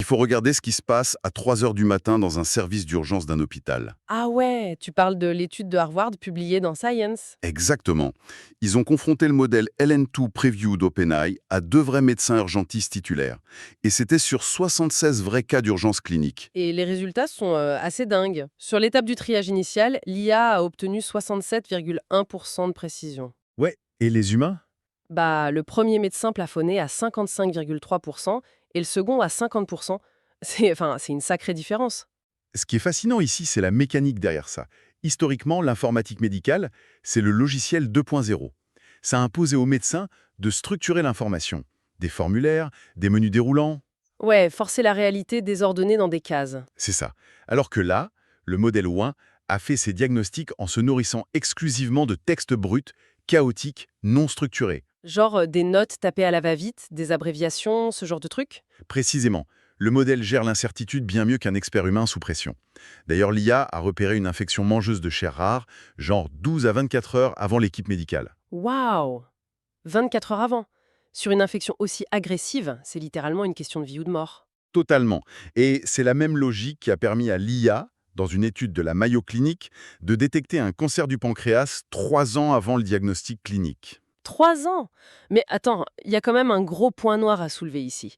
faut regarder ce qui se passe à 3 heures du matin dans un service d'urgence d'un hôpital. Ah ouais, tu parles de l'étude de Harvard publiée dans Science. Exactement. Ils ont confronté le modèle LN2 Preview d'OpenAI à 2 vrais médecins urgentistes titulaires. Et c'était sur 76 vrais cas d'urgence clinique. Et les résultats sont assez dingues. Sur l'étape du triage initial, l'IA a obtenu 67,1% de précision. Ouais, et les humains? Bah, le premier médecin plafonnait à 55,3% et le second à 50%. C'est une sacrée différence. Ce qui est fascinant ici, c'est la mécanique derrière ça. Historiquement, l'informatique médicale, c'est le logiciel 2.0. Ça a imposé aux médecins de structurer l'information. Des formulaires, des menus déroulants, Ouais, forcer la réalité désordonnée dans des cases. c'est ça. Alors que là, le modèle OIN a fait ses diagnostics en se nourrissant exclusivement de textes bruts, chaotiques, non structurés. Genre des notes tapées à la va-vite, des abréviations, ce genre de trucs. Précisément, le modèle gère l'incertitude bien mieux qu'un expert humain sous pression. D'ailleurs, l'IA a repéré une infection mangeuse de chair rare, genre 12 à 24 heures avant l'équipe médicale. Waouh! 24 heures avant. Sur une infection aussi agressive, c'est littéralement une question de vie ou de mort. Totalement. Et c'est la même logique qui a permis à l'IA, dans une étude de la Mayo Clinic, de détecter un cancer du pancréas 3 ans avant le diagnostic clinique. 3 ans! Mais attends, il y a quand même un gros point noir à soulever ici.